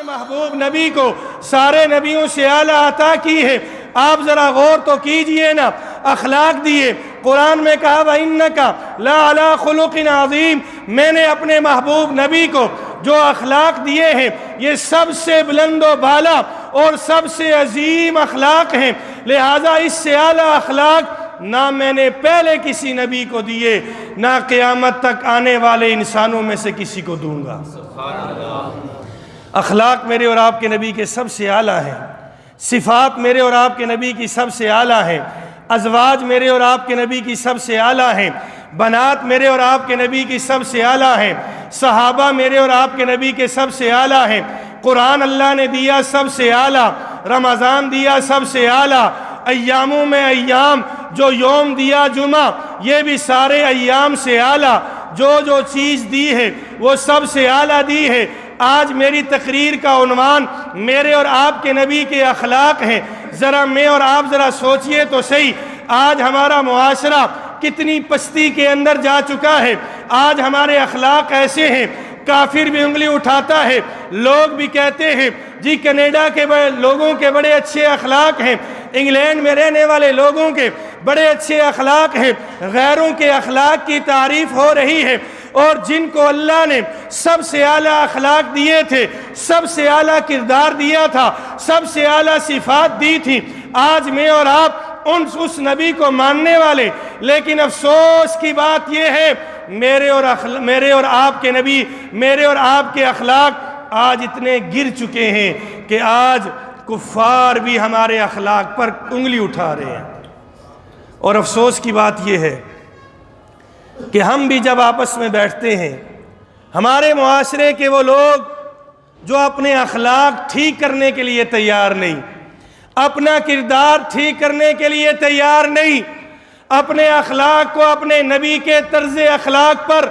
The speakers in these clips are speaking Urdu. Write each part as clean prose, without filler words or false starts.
محبوب نبی کو سارے نبیوں سے اعلیٰ عطا کی ہے۔ آپ ذرا غور تو کیجئے نا، اخلاق دیے۔ قرآن میں کہا وَإِنَّكَ لَعَلَىٰ خُلُقٍ عَظِيمٍ، میں نے اپنے محبوب نبی کو جو اخلاق دیے ہیں یہ سب سے بلند و بالا اور سب سے عظیم اخلاق ہیں، لہٰذا اس سے اعلیٰ اخلاق نہ میں نے پہلے کسی نبی کو دیے، نہ قیامت تک آنے والے انسانوں میں سے کسی کو دوں گا۔ اخلاق میرے اور آپ کے نبی کے سب سے اعلیٰ ہیں، صفات میرے اور آپ کے نبی کی سب سے اعلیٰ ہیں، ازواج میرے اور آپ کے نبی کی سب سے اعلیٰ ہیں، بنات میرے اور آپ کے نبی کی سب سے اعلیٰ ہیں، صحابہ میرے اور آپ کے نبی کے سب سے اعلیٰ ہیں، قرآن اللہ نے دیا سب سے اعلیٰ، رمضان دیا سب سے اعلیٰ، ایاموں میں ایام جو یوم دیا جمعہ یہ بھی سارے ایام سے اعلیٰ، جو چیز دی ہے وہ سب سے اعلیٰ دی ہے۔ آج میری تقریر کا عنوان میرے اور آپ کے نبی کے اخلاق ہیں۔ ذرا میں اور آپ ذرا سوچئے تو صحیح، آج ہمارا معاشرہ کتنی پستی کے اندر جا چکا ہے۔ آج ہمارے اخلاق ایسے ہیں، کافر بھی انگلی اٹھاتا ہے، لوگ بھی کہتے ہیں جی کینیڈا کے لوگوں کے بڑے اچھے اخلاق ہیں، انگلینڈ میں رہنے والے لوگوں کے بڑے اچھے اخلاق ہیں، غیروں کے اخلاق کی تعریف ہو رہی ہے، اور جن کو اللہ نے سب سے اعلیٰ اخلاق دیے تھے، سب سے اعلیٰ کردار دیا تھا، سب سے اعلیٰ صفات دی تھی، آج میں اور آپ اس نبی کو ماننے والے، لیکن افسوس کی بات یہ ہے میرے اور آپ کے نبی، میرے اور آپ کے اخلاق آج اتنے گر چکے ہیں کہ آج کفار بھی ہمارے اخلاق پر انگلی اٹھا رہے ہیں۔ اور افسوس کی بات یہ ہے کہ ہم بھی جب آپس میں بیٹھتے ہیں، ہمارے معاشرے کے وہ لوگ جو اپنے اخلاق ٹھیک کرنے کے لیے تیار نہیں، اپنا کردار ٹھیک کرنے کے لیے تیار نہیں، اپنے اخلاق کو اپنے نبی کے طرز اخلاق پر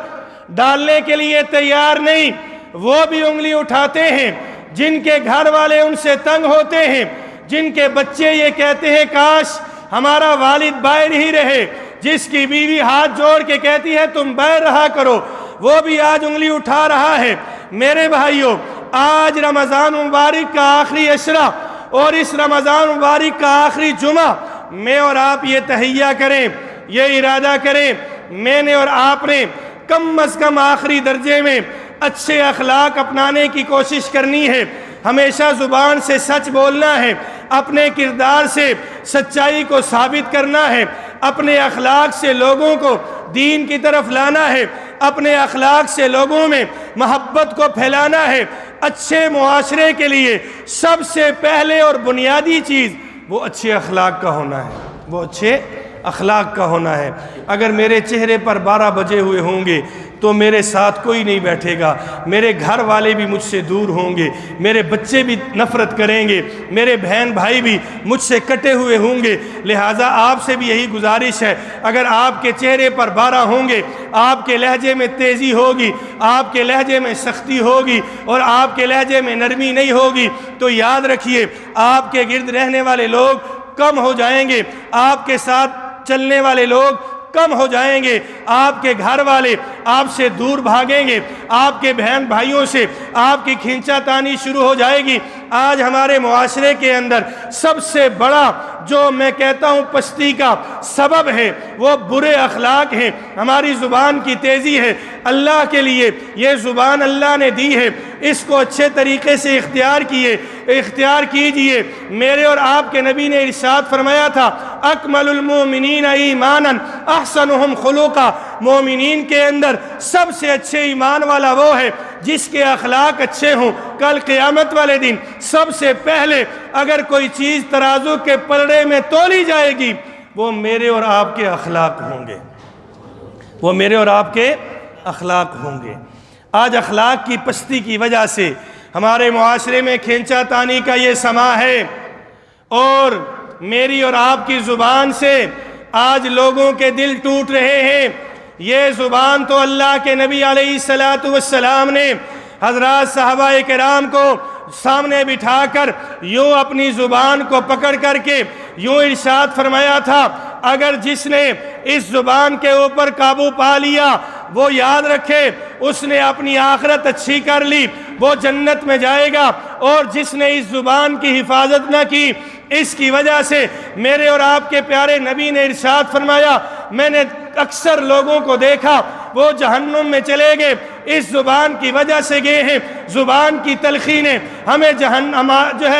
ڈالنے کے لیے تیار نہیں، وہ بھی انگلی اٹھاتے ہیں۔ جن کے گھر والے ان سے تنگ ہوتے ہیں، جن کے بچے یہ کہتے ہیں کاش ہمارا والد باہر ہی رہے، جس کی بیوی ہاتھ جوڑ کے کہتی ہے تم باہر رہا کرو، وہ بھی آج انگلی اٹھا رہا ہے۔ میرے بھائیوں، آج رمضان مبارک کا آخری عشرہ اور اس رمضان مبارک کا آخری جمعہ، میں اور آپ یہ تہیہ کریں، یہ ارادہ کریں، میں نے اور آپ نے کم از کم آخری درجے میں اچھے اخلاق اپنانے کی کوشش کرنی ہے، ہمیشہ زبان سے سچ بولنا ہے، اپنے کردار سے سچائی کو ثابت کرنا ہے، اپنے اخلاق سے لوگوں کو دین کی طرف لانا ہے، اپنے اخلاق سے لوگوں میں محبت کو پھیلانا ہے۔ اچھے معاشرے کے لیے سب سے پہلے اور بنیادی چیز وہ اچھے اخلاق کا ہونا ہے، وہ اچھے اخلاق کا ہونا ہے۔ اگر میرے چہرے پر 12 بجے ہوئے ہوں گے تو میرے ساتھ کوئی نہیں بیٹھے گا، میرے گھر والے بھی مجھ سے دور ہوں گے، میرے بچے بھی نفرت کریں گے، میرے بہن بھائی بھی مجھ سے کٹے ہوئے ہوں گے۔ لہٰذا آپ سے بھی یہی گزارش ہے، اگر آپ کے چہرے پر 12 ہوں گے، آپ کے لہجے میں تیزی ہوگی، آپ کے لہجے میں سختی ہوگی اور آپ کے لہجے میں نرمی نہیں ہوگی، تو یاد رکھیے آپ کے گرد رہنے والے لوگ کم ہو جائیں گے، آپ کے ساتھ چلنے والے لوگ کم ہو جائیں گے، آپ کے گھر والے آپ سے دور بھاگیں گے، آپ کے بہن بھائیوں سے آپ کی کھینچا تانی شروع ہو جائے گی۔ آج ہمارے معاشرے کے اندر سب سے بڑا جو میں کہتا ہوں پستی کا سبب ہے وہ برے اخلاق ہیں، ہماری زبان کی تیزی ہے۔ اللہ کے لیے یہ زبان اللہ نے دی ہے، اس کو اچھے طریقے سے اختیار کیجئے۔ میرے اور آپ کے نبی نے ارشاد فرمایا تھا اکمل المومنین ایمانا احسنہم خلقا، مومنین کے اندر سب سے اچھے ایمان والا وہ ہے جس کے اخلاق اچھے ہوں۔ کل قیامت والے دن سب سے پہلے اگر کوئی چیز ترازو کے پلڑے میں تولی جائے گی وہ میرے اور آپ کے اخلاق ہوں گے، وہ میرے اور آپ کے اخلاق ہوں گے۔ آج اخلاق کی پستی کی وجہ سے ہمارے معاشرے میں کھینچا تانی کا یہ سما ہے، اور میری اور آپ کی زبان سے آج لوگوں کے دل ٹوٹ رہے ہیں۔ یہ زبان تو اللہ کے نبی علیہ السلام نے حضرات صحابہ کرام کو سامنے بٹھا کر یوں اپنی زبان کو پکڑ کر کے یوں ارشاد فرمایا تھا اگر جس نے اس زبان کے اوپر قابو پا لیا وہ یاد رکھے اس نے اپنی آخرت اچھی کر لی، وہ جنت میں جائے گا، اور جس نے اس زبان کی حفاظت نہ کی اس کی وجہ سے میرے اور آپ کے پیارے نبی نے ارشاد فرمایا، میں نے اکثر لوگوں کو دیکھا وہ جہنم میں چلے گئے، اس زبان کی وجہ سے گئے ہیں۔ زبان کی تلخی نے ہمیں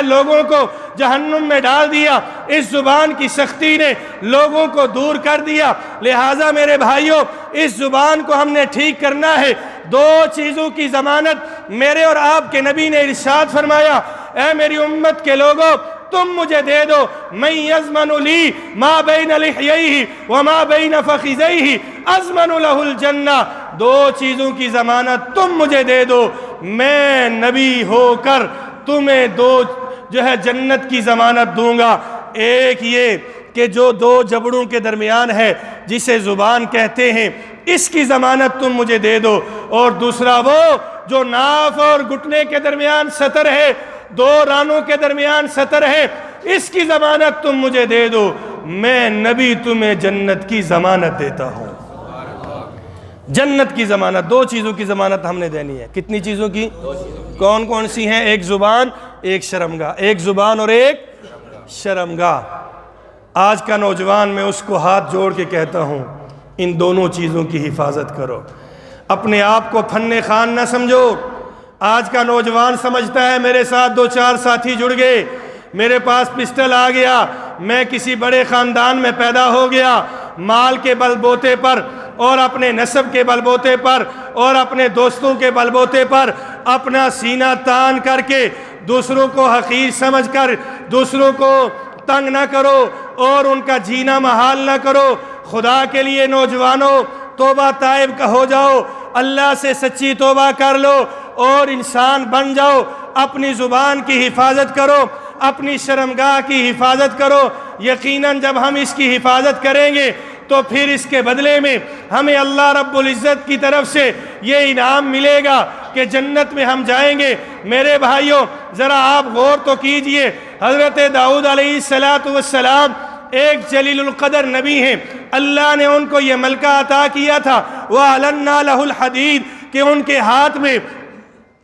لوگوں کو جہنم میں ڈال دیا، اس زبان کی سختی نے لوگوں کو دور کر دیا۔ لہٰذا میرے بھائیوں، اس زبان کو ہم نے ٹھیک کرنا ہے۔ دو چیزوں کی ضمانت میرے اور آپ کے نبی نے ارشاد فرمایا، اے میری امت کے لوگوں، تم مجھے دے دو، من یضمن لی ما بین لحییہ وما بین فخذیہ اضمن لہ الجنہ۔ دو چیزوں کی ضمانت تم مجھے دے دو، میں نبی ہو کر تمہیں جنت کی ضمانت دوں گا۔ ایک یہ کہ جو دو جبڑوں کے درمیان ہے جسے زبان کہتے ہیں، اس کی ضمانت تم مجھے دے دو، اور دوسرا وہ جو ناف اور گھٹنے کے درمیان سطر ہے، دو رانوں کے درمیان سطر ہے، اس کی ضمانت تم مجھے دے دو، میں نبی تمہیں جنت کی ضمانت دیتا ہوں۔ جنت کی ضمانت، دو چیزوں کی ضمانت ہم نے دینی ہے۔ کتنی چیزوں کی؟ کون کون سی ہیں؟ ایک زبان، ایک شرمگاہ۔ ایک زبان اور ایک شرمگاہ۔ آج کا نوجوان میں اس کو ہاتھ جوڑ کے کہتا ہوں، ان دونوں چیزوں کی حفاظت کرو، اپنے آپ کو فن خان نہ سمجھو۔ آج کا نوجوان سمجھتا ہے میرے ساتھ دو چار ساتھی جڑ گئے، میرے پاس پسٹل آ گیا، میں کسی بڑے خاندان میں پیدا ہو گیا، مال کے بل بوتے پر اور اپنے نسب کے بل بوتے پر اور اپنے دوستوں کے بل بوتے پر اپنا سینہ تان کر کے دوسروں کو حقیر سمجھ کر دوسروں کو تنگ نہ کرو اور ان کا جینا محال نہ کرو۔ خدا کے لیے نوجوانوں، توبہ طائب کا ہو جاؤ، اللہ سے سچی توبہ کر لو اور انسان بن جاؤ۔ اپنی زبان کی حفاظت کرو، اپنی شرمگاہ کی حفاظت کرو۔ یقیناً جب ہم اس کی حفاظت کریں گے تو پھر اس کے بدلے میں ہمیں اللہ رب العزت کی طرف سے یہ انعام ملے گا کہ جنت میں ہم جائیں گے۔ میرے بھائیوں، ذرا آپ غور تو کیجئے، حضرت داؤد علیہ السلام ایک جلیل القدر نبی ہیں، اللہ نے ان کو یہ ملکہ عطا کیا تھا، وَأَلَنَّا لَهُ الْحَدِيدِ، کہ ان کے ہاتھ میں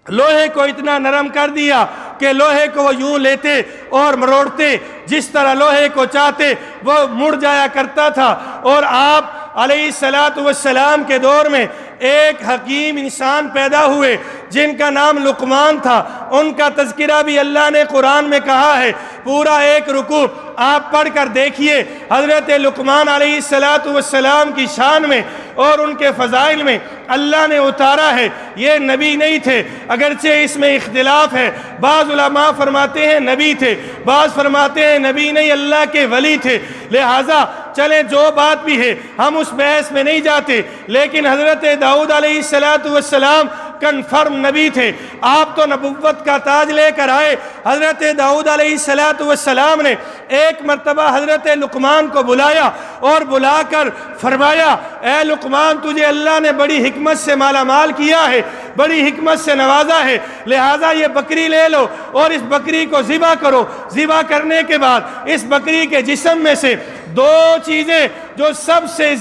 لوہے کو اتنا نرم کر دیا کہ لوہے کو وہ یوں لیتے اور مروڑتے، جس طرح لوہے کو چاہتے وہ مڑ جایا کرتا تھا۔ اور آپ علیہ السلام کے دور میں ایک حکیم انسان پیدا ہوئے جن کا نام لقمان تھا، ان کا تذکرہ بھی اللہ نے قرآن میں کہا ہے، پورا ایک رکوع آپ پڑھ کر دیکھیے۔ حضرت لقمان علیہ السلام کی شان میں اور ان کے فضائل میں اللہ نے اتارا ہے، یہ نبی نہیں تھے، اگرچہ اس میں اختلاف ہے، بعض علماء فرماتے ہیں نبی تھے، بعض فرماتے ہیں نبی نہیں اللہ کے ولی تھے۔ لہٰذا چلیں جو بات بھی ہے ہم اس بحث میں نہیں جاتے، لیکن حضرت داؤد علیہ السلام کنفرم نبی تھے، آپ تو نبوت کا تاج لے کر آئے۔ حضرت داؤد علیہ السلام نے ایک مرتبہ حضرت لقمان کو بلایا اور بلا کر فرمایا، اے لقمان، تجھے اللہ نے بڑی حکمت سے مالا مال کیا ہے، بڑی حکمت سے نوازا ہے، لہٰذا یہ بکری لے لو اور اس بکری کو ذبح کرو۔ ذبح کرنے کے بعد اس بکری کے جسم میں سے دو چیزیں جو سب سے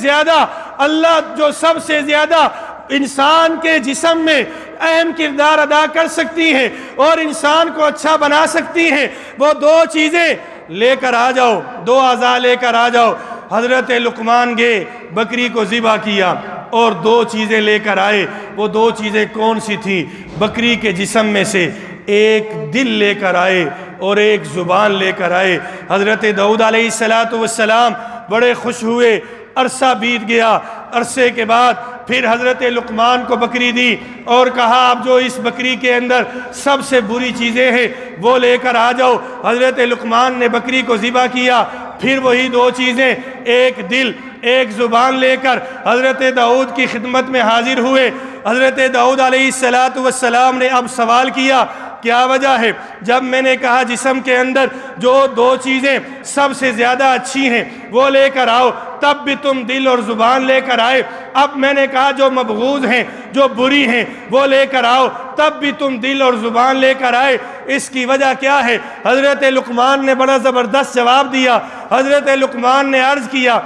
زیادہ انسان کے جسم میں اہم کردار ادا کر سکتی ہیں اور انسان کو اچھا بنا سکتی ہیں، وہ دو چیزیں لے کر آ جاؤ، دو اعضاء لے کر آ جاؤ۔ حضرت لقمان گئے، بکری کو ذبح کیا اور دو چیزیں لے کر آئے۔ وہ دو چیزیں کون سی تھیں؟ بکری کے جسم میں سے ایک دل لے کر آئے اور ایک زبان لے کر آئے۔ حضرت داؤد علیہ السلام بڑے خوش ہوئے۔ عرصہ بیت گیا، عرصے کے بعد پھر حضرت لقمان کو بکری دی اور کہا اب جو اس بکری کے اندر سب سے بری چیزیں ہیں وہ لے کر آ جاؤ۔ حضرت لقمان نے بکری کو ذبح کیا، پھر وہی دو چیزیں، ایک دل ایک زبان لے کر حضرت داؤد کی خدمت میں حاضر ہوئے۔ حضرت داؤد علیہ السلام نے اب سوال کیا، کیا وجہ ہے؟ جب میں نے کہا جسم کے اندر جو دو چیزیں سب سے زیادہ اچھی ہیں وہ لے کر آؤ، تب بھی تم دل اور زبان لے کر آئے۔ اب میں نے کہا جو مبغوض ہیں، جو بری ہیں وہ لے کر آؤ، تب بھی تم دل اور زبان لے کر آئے۔ اس کی وجہ کیا ہے؟ حضرت لقمان نے بڑا زبردست جواب دیا۔ حضرت لقمان نے عرض کیا،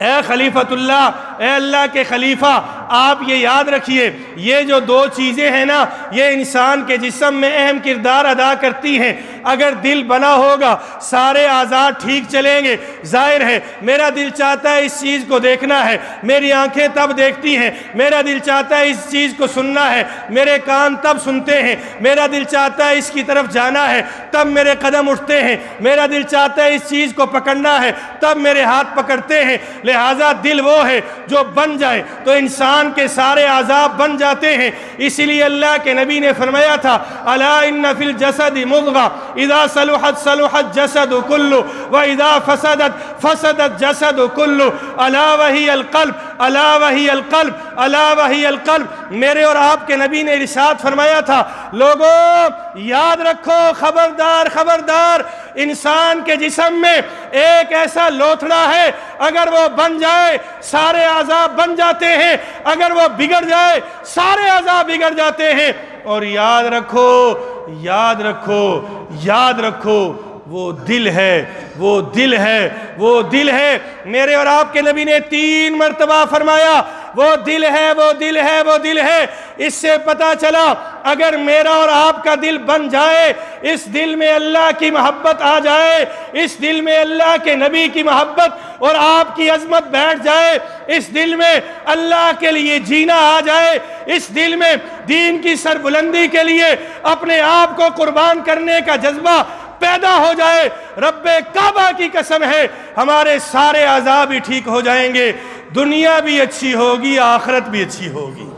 اے خلیفۃ اللہ، اے اللہ کے خلیفہ آپ یہ یاد رکھیے یہ جو دو چیزیں ہیں نا یہ انسان کے جسم میں اہم کردار ادا کرتی ہیں. اگر دل بنا ہوگا سارے اعضاء ٹھیک چلیں گے. ظاہر ہے میرا دل چاہتا ہے اس چیز کو دیکھنا ہے, میری آنکھیں تب دیکھتی ہیں. میرا دل چاہتا ہے اس چیز کو سننا ہے, میرے کان تب سنتے ہیں. میرا دل چاہتا ہے اس کی طرف جانا ہے تب میرے قدم اٹھتے ہیں. میرا دل چاہتا ہے اس چیز کو پکڑنا ہے تب میرے ہاتھ پکڑتے ہیں. لہٰذا دل وہ ہے جو بن جائے تو انسان کے سارے اعضاء بن جاتے ہیں. اسی لیے اللہ کے نبی نے فرمایا تھا الا ان فی الجسد مضغہ اذا صلحت صلح الجسد کلہ واذا فسدت فسد الجسد کلہ الا وہی القلب الا وہی القلب الا وہی القلب. میرے اور آپ کے نبی نے ارشاد فرمایا تھا لوگوں یاد رکھو خبردار خبردار انسان کے جسم میں ایک ایسا لوتھڑا ہے اگر وہ بن جائے سارے اعضاء بن جاتے ہیں, اگر وہ بگڑ جائے سارے اعضاء بگڑ جاتے ہیں. اور یاد رکھو یاد رکھو یاد رکھو وہ دل ہے وہ دل ہے وہ دل ہے. میرے اور آپ کے نبی نے 3 مرتبہ فرمایا وہ دل ہے وہ دل ہے وہ دل ہے. اس سے پتہ چلا اگر میرا اور آپ کا دل بن جائے, اس دل میں اللہ کی محبت آ جائے, اس دل میں اللہ کے نبی کی محبت اور آپ کی عظمت بیٹھ جائے, اس دل میں اللہ کے لیے جینا آ جائے, اس دل میں دین کی سربلندی کے لیے اپنے آپ کو قربان کرنے کا جذبہ پیدا ہو جائے, رب کعبہ کی قسم ہے ہمارے سارے اعضاء بھی ٹھیک ہو جائیں گے, دنیا بھی اچھی ہوگی آخرت بھی اچھی ہوگی.